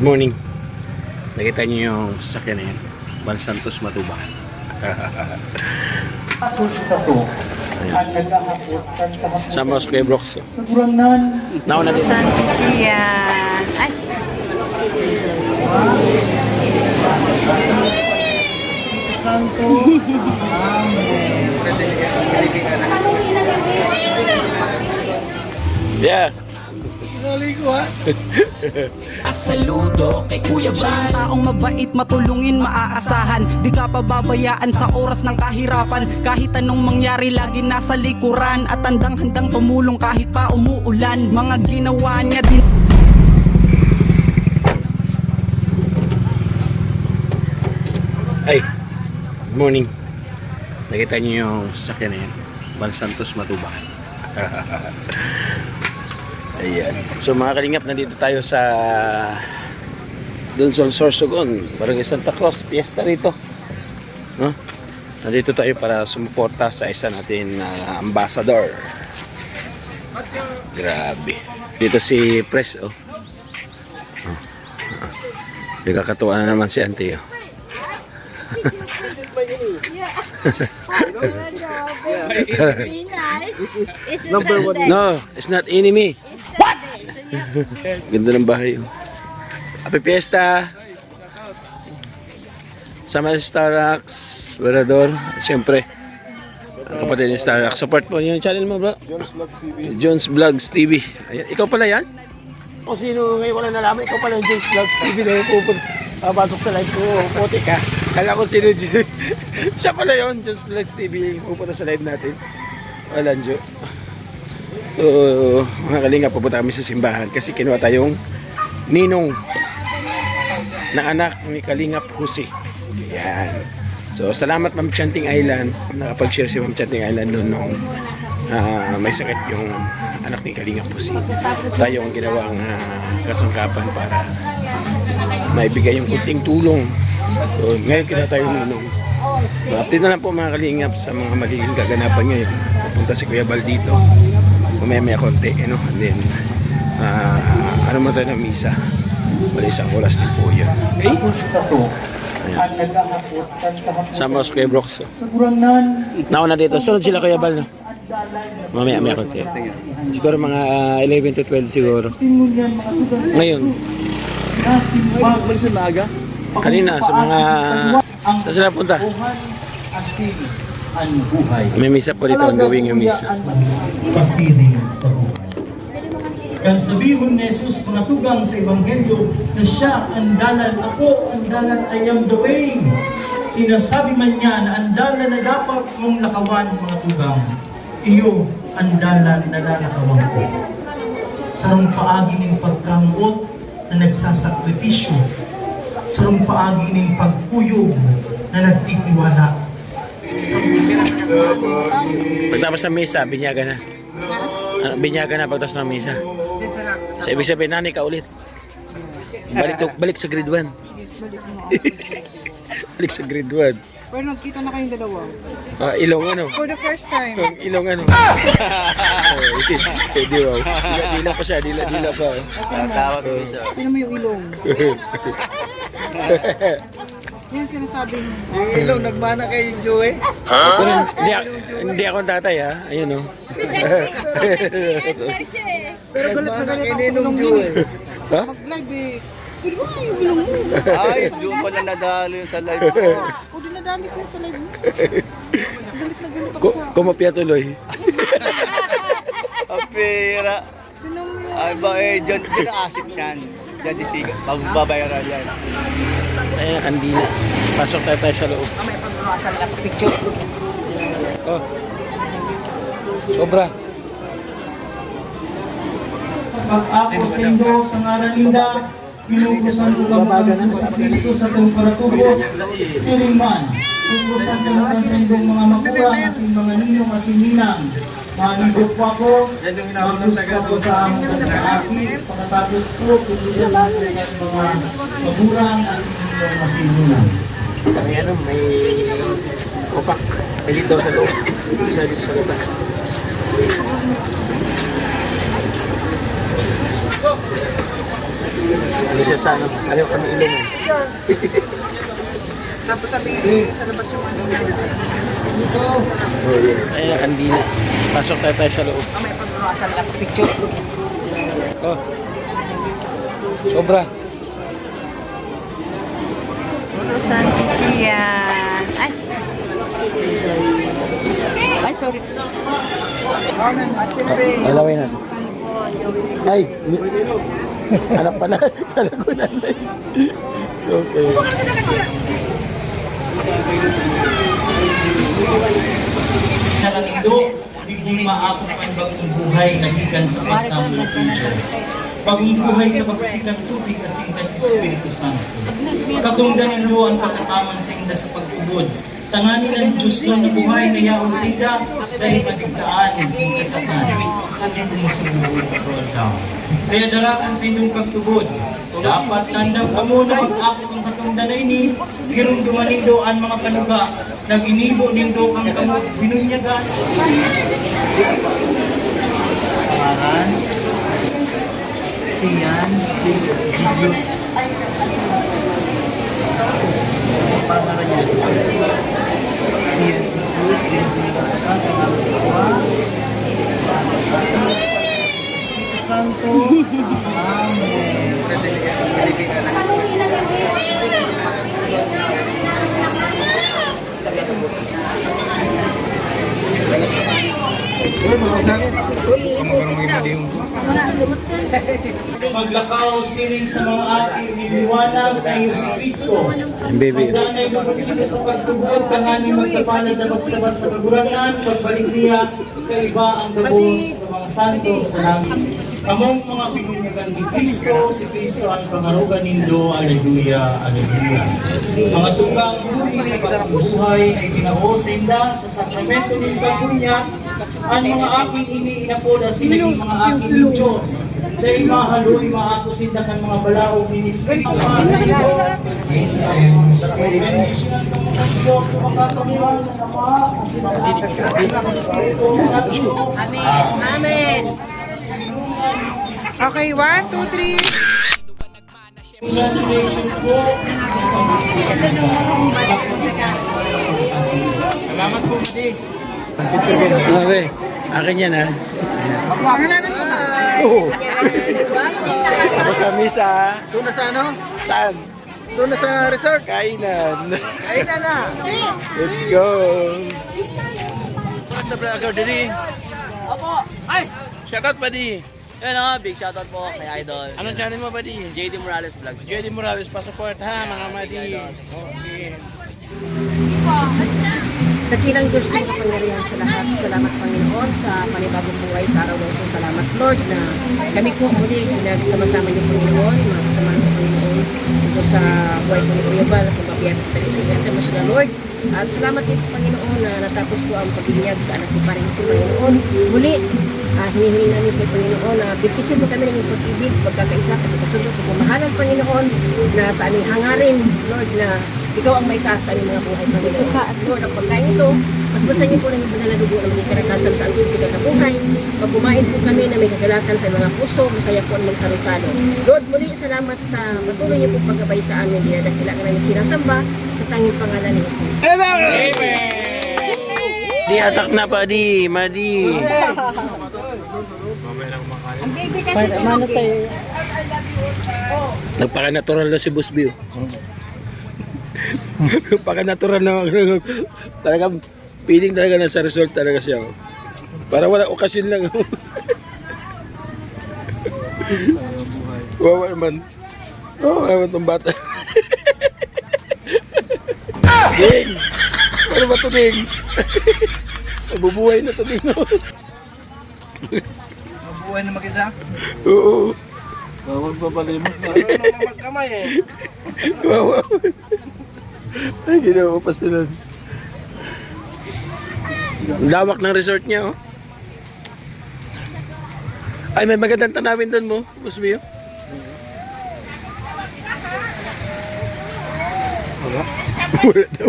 Good morning. Nakita niyo yung sasakyan na yan. Bal Santos Matubang. Sama sa kay Brox. Nauna din. San Cecilia. Ay. Santo. Yeah. Saludo kay Kuya Bal. Taong mabait, matulungin, maaasahan. Di ka pababayaan sa oras ng kahirapan. Kahit anong mangyari, lagi nasa likuran. At handang-handang tumulong kahit pa umuulan. Mga ginawa niya din. Ay, good morning. Nakita niyo yung sasakyan na yan. Bal Santos Matubang. Ayan. So mga kalingap, nandito tayo sa Dunsol, Sorsogon, Barangay Santa Cruz, fiesta rito. No? Nandito tayo para sumuporta sa isa natin ambassador. Grabe. Dito si Pres, oh. Nagkakatuwa na naman si Auntie, oh. Very nice. It's Number one. No, it's not enemy. What? Ganda ng bahay, oh. Happy Fiesta! Sama si Starrax, Verador, at siyempre, ang kapatid ni Starrax. Support po yung channel mo, bro. Jones Vlogs TV. Ayan. Ikaw pala yan? O sino ngayon wala nalaman? Ikaw pala yung Jones Vlogs TV na yung pupunta sa live ko. Puti ka. Kala ko sino siya pala yun, Jones Vlogs TV. Pupunta sa live natin. Walanjo. So, mga kalinga, pupunta kami sa simbahan kasi kinuha tayong ninong na anak ni Kalingap Jose. Yan. So, salamat Ma'am Chanting Island. Nakapag-share si Ma'am Chanting Island noon nung may sakit yung anak ni Kalingap Jose. Tayo ang ginawang kasangkapan para maibigay yung kunting tulong. So, ngayon kinuha tayong ninong. So, update na lang po mga Kalingap sa mga magiging kaganapan ngayon. Pupunta si Kuya Bal dito. Umemaya konti, and then ano mo tayo ng misa. Wala isang oras din po yun. Okay? Sama sa Kuya Brox. Nauna dito. Sunod sila Kuya Bal, no? Mamaya konti. Siguro mga 11 to 12 siguro. Ngayon. Malis na aga? Kanina sa mga... Saan sila punta? May misa po dito. Ang gawing yung misa. Pasiring sa buhay. Kan sabihin ni Jesus mga tugang sa Ebanghelyo na siya ang dalan, ako ang dalan, I am the way. Sinasabi man niya na ang dalan na dapat mong lakawan mga tugang, iyo ang dalan na lalakawan ko. Sarang paagi ng pagkamot na nagsasakripisyo, sarang paagi ng pagkuyog na nagtitiwala. Pagtapos ng misa, binyaga na. Binyaga na pagtapos ng misa. So, ibig sabihin, nanay ka ulit. Balik sa grade 1. Balik sa grade 1. Pero nagkita na kayong dalawa. Ilong ano? For the first time. Ilong ano? Di wow. Dila pa siya, dila pa. Tawag ko siya. Tignan mo yung ilong. Yan sinasabi mo. Yung ilaw, nagmana kay Joey. Pero hindi ako ang tatay, ha? Ayun, oh. Pero galit na galit ako sa ilong Joey. mo. Mag-live eh. Pwede ba yung ilong mo? Ay, doon pala nadalo yun sa live ko. O dinadali ko sa live mo. Galit na galit ako sa... Kumapya tuloy. Apira. Tignan mo yung... Ay ba eh, dyan asip niyan. Dyan si Siga. Pagbabayaran yan. Ayun, kandila. Pasok tayo sa loob. May pagbawasan lang picture. Oh. Sobra. Pag-ako sa Indo, sa ngaran ninda, pinukusan ko kamagan ko sa Kristo sa temperatubos, siringman, tukusan kamagan sa Indong mga makurang, asing mga ninong, asing ninang, manibok po ako, magus po ako sa among pagkaaki, pagkatapos ko, tukusan ko mga makurang, asing ninong, asing ninang. May ano, may opak. May dito sa loob. Isa dito sa labas. Ano siya sa ano? Ayaw kami ilong. Tapos sabi sa labas yung ano. Ay, kandila. Pasok tayo sa loob. May pagkawasan lang picture. Oh. Sobra. San Sisian. Ay, sorry. Alawin na. Ay, anak pala. Kala ko na. Okay. Nalanindo, hindi maakong ang bagong buhay na gikan sa pagtamo ng Diyos. Bagong buhay sa pagsikan tubig kasing ng Espiritu Santo. Katungdan nindo ang pagkataman sa inda sa pagtubod. Tanganin ng Diyos na buhay na yaon sa inda dahil madigtaan ang kasatan. Hindi kumusubuhin ang down. Kaya darakan sa inyong pagtubod. Dapat nandang kamo na mag-akot ang katungdan na ini. Girong dumanindo ang mga panuga. Nag-inibo nindo ang kamo binunyagan. Pangalan. Siyan. Jesus. Pangalan niya. Siyan. Santo. Maglakaw siling sa mga ating niliwanag tayo si Kristo. Magdanay lubog sila sa pagtugod, tanganin magkapanad na magsabat sa kaguranan, pagbalik niya, kaiba ang gabos ng mga santo sa langit. Kamong mga binunyagan ni Kristo, si Kristo ang pangarugan nindo, aleluya, aleluya. Mga tugang huli sa pagbuhay ay ginao sa inda sa sakramento ng pagbunya, ang mga aking iniinapoda sinaging mga aking Diyos. Dahil mahaloy maato sinda kan mga balaog ni Espiritu Santo. Bendition ng mga Diyos sa makakamuhan ng Ama, kasi ng Espiritu Santo. Amen. Amen. Okay, 1, 2, 3. Congratulations po. Salamat po, Madi. Okay. Akin yan ha. Oo. Ako sa misa. Doon na sa ano? Saan? Doon na sa resort. Kainan. Ayun na. Let's go. What the vlogger diri? Opo. Ay! Shoutout pa di. Yun o, big shoutout po kay Idol. Anong channel mo ba di? JD Morales Vlogs. JD Morales, pa-support ha mga madi. Okay. Dakilang Diyos na kapangyarihan sa lahat. Salamat Panginoon sa panibagong buhay sa araw na ito. Salamat Lord na kami po muli pinagsama-sama niyo Panginoon, mga kasama ng Panginoon dito sa buhay ko ni Kuya Bal, pagpabiyak at talibigan kami sila Lord. At salamat din Panginoon na natapos po ang pagbinyag sa anak ni Paring si Panginoon. Muli, hinihingi namin sa Panginoon na bigkisin mo kami ng iyong pag-ibig, pagkakaisa, pagkakasunod, pagmamahalan Panginoon na sa aming hangarin, Lord, na ikaw ang may taas sa aming mga buhay, Panginoon. At Lord, ang pagkain ito, mas basa niyo po ng banal na dugo na maging karakasan sa ating sikat na buhay. Pag kumain po kami na may kagalakan sa mga puso, masaya po ang magsalo-salo. Lord, muli salamat sa patuloy niyo po paggabay sa amin. Dinadakila ka namin sinasamba sa tanging pangalan ni Jesus. Di atak na pa di, madi. Mana sa'yo? Nagpaka-natural na si Boss Bio. Paka-natural na talagang feeling talaga na sa result talaga siya. Para wala okasyon lang. Wawa naman. Oh, ewan tong bata. Ding! Ano ba ito, Ding? Mabubuhay na ito, Ding. Mabuhay na mag-isa. Oo. Bawal pa palimos na. Ano na magkamay eh. Wawa. Ay, ginawa pa sila. Ang lawak ng resort niya, oh. Ay, may magandang tanawin doon mo, Boss Bio. Wala. Wala daw.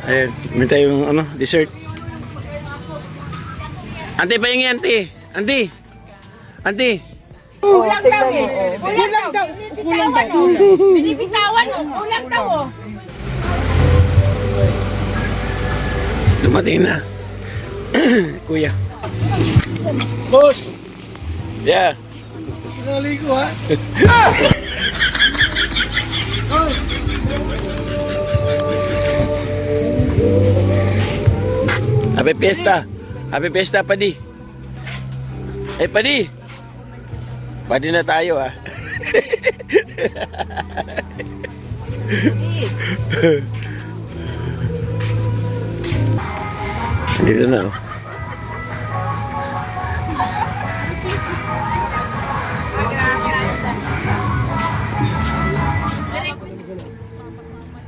Ayun, may tayong ano, dessert. Ante, pahingi, ante. Ante. Ante. Kulang daw eh. Kulang daw. Binibitawan o. Binibitawan o. Kulang daw o. Dumating na. Kuya. Boss! Yeah. Naligo ha? Happy Fiesta! Happy Fiesta, Padi! Eh, Padi! Padi na tayo ah. Dito na oh.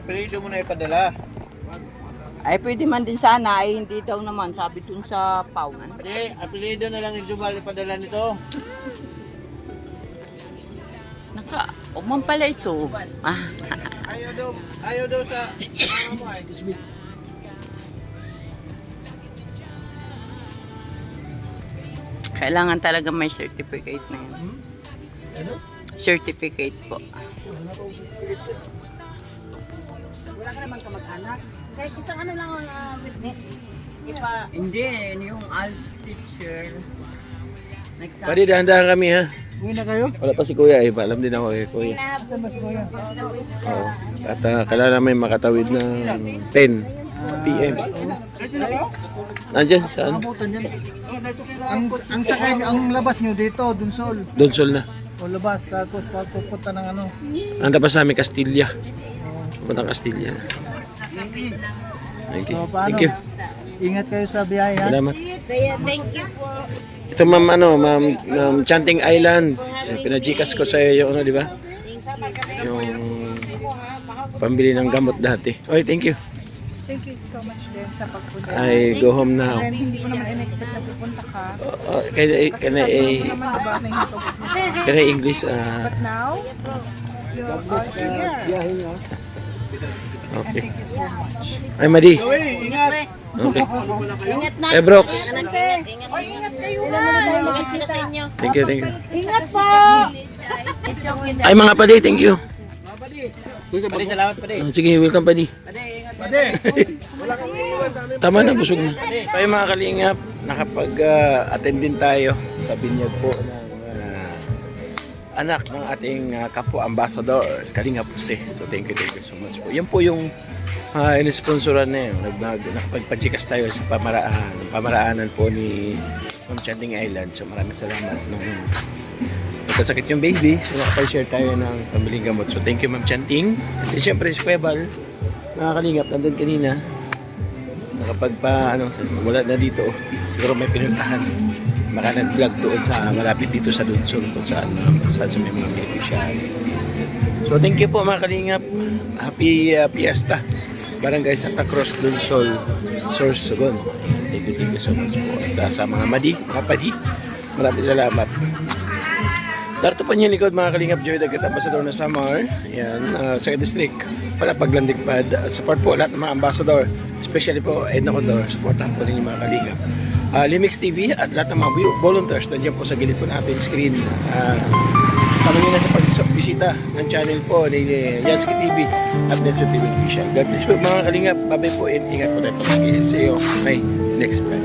Apelido mo na ipadala. Ay, pwede man din sana. Ay, hindi daw naman. Sabi dun sa Pau. Hindi, apelido na lang yung Jubal ipadala nito. Umang pala ito. Ah. Ayaw daw sa ano mo ay. Kailangan talaga may certificate na yun. Ano? Certificate po. Wala ka naman kamag-anak. Kahit isang ano lang ang witness. Hindi, yung ALS teacher. Padi, dahan-dahan kami ha. Uwi na kayo? Wala pa si Kuya eh. Alam din ako kay Kuya. Saan ba si Kuya? Oo. At kailangan namin makatawid ng 10 PM. Nandyan, saan? Abutan yan. Ang sakay, ang labas nyo dito, Dunsol. Donsol na. O labas, tapos pupunta ng ano. Ang tapos namin Castilla. Pupuntang Castilla. Thank you. O, paano? Thank you. Ingat kayo sa biyahe ha. Salamat. Thank you po. Ito ma'am Chanting Island. Pinajikas ko sa iyo ano, di ba? Yung pambili ng gamot dati. Oy, thank you. Thank you so much din sa pagpunta. I go home now. And hindi ko naman in-expect na pupunta ka. Can I English? But now, you are here. Okay. Thank you so much. Ay, Madi. Ingat! Okay. Ingat na. Eh, Brooks. Ingat kayo na. Ingat sila sa inyo. Thank you, thank you. Ingat po! It's okay. Ay, mga Padi, thank you. Padi, salamat Padi. Sige, welcome Padi. Padi, ingat Padi. Tama na, busog na. Tayo mga kalingap, nakapag-attend din tayo sa binyag po ng anak ng ating kapwa ambassador, Kalingap Jose. So thank you so much po. Yan po yung in-sponsoran na yun. Nakapagpajikas tayo sa pamaraanan po ni Ma'am Chanting Island. So maraming salamat nung nagkasakit yung baby. So nakapag-share tayo ng pambiling gamot. So thank you Ma'am Chanting. At siyempre si Kuya Bal, mga kalingap, nandun kanina. Wala na dito. Siguro may pinuntahan. Baka nag-vlog doon sa malapit dito sa Dunsol kung saan may mga beneficiary. So thank you po mga kalingap. Happy Fiesta. Barangay Santa Cruz, Dunsol, Sorsogon. Thank you so much po. At sa mga Padi, maraming salamat. Darto pa niyo likod mga kalingap, Joy Dagat Ambassador na Samar. Yan, sa district. Para paglandikpad. Support po lahat ng mga ambassador. Especially po Edna Condor. Supportahan po ninyo mga kalingap. Limix TV at lahat ng mga volunteers nandiyan po sa gilid po natin screen. Tama nyo na sa pagbisita ng channel po ni Yansky TV at Nelson TV Official. God bless po mga kalingap. Babay po and ingat po tayo po. See you may next vlog.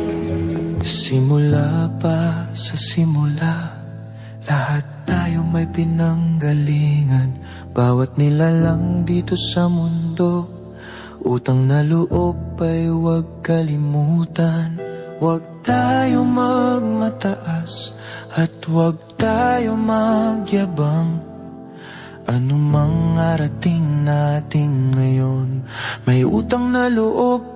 Simula pa sa simula, lahat tayo may pinanggalingan. Bawat nilalang dito sa mundo, utang na loob ay huwag kalimutan. Huwag tayo magmataas at huwag tayo magyabang. Anumang arating natin ngayon, may utang na loob.